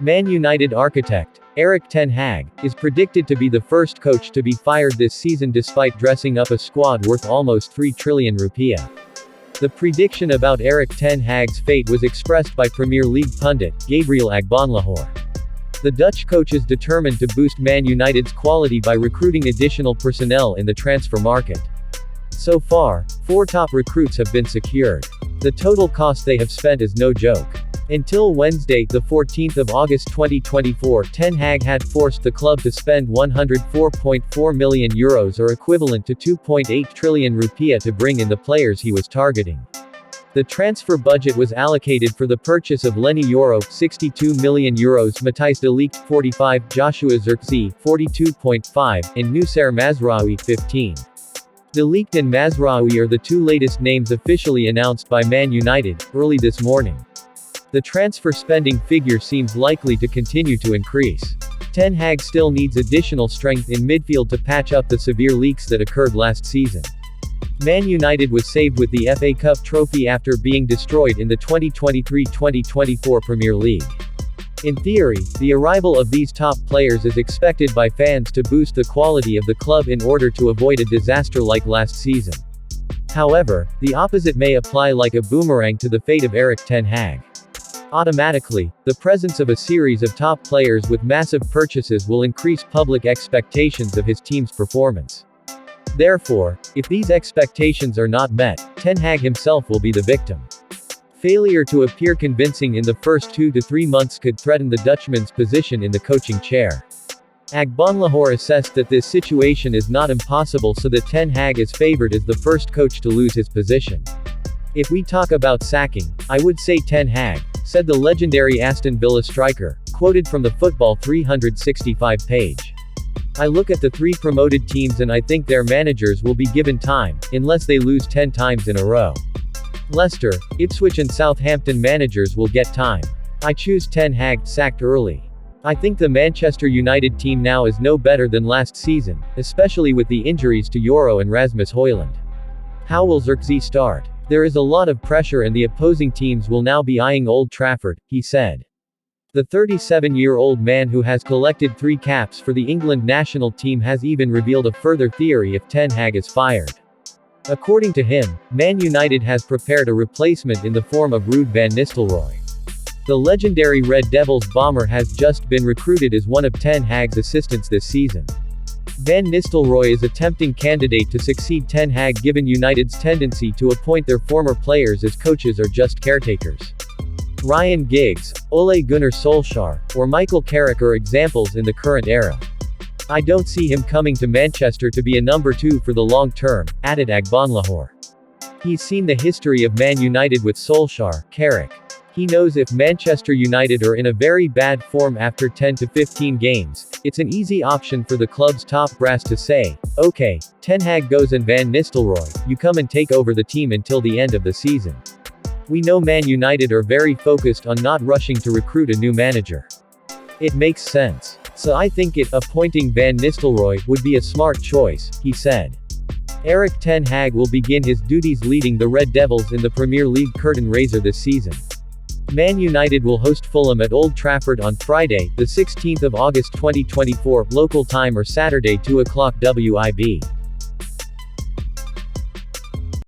Man United architect, Erik ten Hag, is predicted to be the first coach to be fired this season despite dressing up a squad worth almost 3 trillion rupiah. The prediction about Erik ten Hag's fate was expressed by Premier League pundit, Gabriel Agbonlahor. The Dutch coach is determined to boost Man United's quality by recruiting additional personnel in the transfer market. So far, 4 top recruits have been secured. The total cost they have spent is no joke. Until Wednesday, the 14th of August 2024, Ten Hag had forced the club to spend 104.4 million euros or equivalent to 2.8 trillion rupiah to bring in the players he was targeting. The transfer budget was allocated for the purchase of Leny Yoro, 62 million euros, Matthijs de Ligt, 45, Joshua Zirkzee, 42.5, and Noussair Mazraoui, 15. De Ligt and Mazraoui are the 2 latest names officially announced by Man United, early this morning. The transfer spending figure seems likely to continue to increase. Ten Hag still needs additional strength in midfield to patch up the severe leaks that occurred last season. Man United was saved with the FA Cup trophy after being destroyed in the 2023-2024 Premier League. In theory, the arrival of these top players is expected by fans to boost the quality of the club in order to avoid a disaster like last season. However, the opposite may apply like a boomerang to the fate of Erik ten Hag. Automatically, the presence of a series of top players with massive purchases will increase public expectations of his team's performance. Therefore, if these expectations are not met, Ten Hag himself will be the victim. Failure to appear convincing in the first 2 to 3 months could threaten the Dutchman's position in the coaching chair. Agbonlahor assessed that this situation is not impossible, so that Ten Hag is favored as the first coach to lose his position. If we talk about sacking, I would say Ten Hag, said the legendary Aston Villa striker, quoted from the Football 365 page. I look at the 3 promoted teams and I think their managers will be given time, unless they lose 10 times in a row. Leicester, Ipswich and Southampton managers will get time. I choose Ten Hag, sacked early. I think the Manchester United team now is no better than last season, especially with the injuries to Yoro and Rasmus Højlund. How will Zirkzee start? There is a lot of pressure and the opposing teams will now be eyeing Old Trafford, he said. The 37-year-old man who has collected 3 caps for the England national team has even revealed a further theory if Ten Hag is fired. According to him, Man United has prepared a replacement in the form of Ruud van Nistelrooy. The legendary Red Devils bomber has just been recruited as one of Ten Hag's assistants this season. Van Nistelrooy is a tempting candidate to succeed Ten Hag given United's tendency to appoint their former players as coaches or just caretakers. Ryan Giggs, Ole Gunnar Solskjaer, or Michael Carrick are examples in the current era. I don't see him coming to Manchester to be a number 2 for the long term, added Agbonlahor. He's seen the history of Man United with Solskjaer, Carrick. He knows if Manchester United are in a very bad form after 10 to 15 games, it's an easy option for the club's top brass to say, okay, Ten Hag goes and Van Nistelrooy, you come and take over the team until the end of the season. We know Man United are very focused on not rushing to recruit a new manager. It makes sense. So I think appointing Van Nistelrooy would be a smart choice, he said. Erik ten Hag will begin his duties leading the Red Devils in the Premier League curtain raiser this season. Man United will host Fulham at Old Trafford on Friday, the 16th of August 2024, local time, or Saturday 2 o'clock WIB.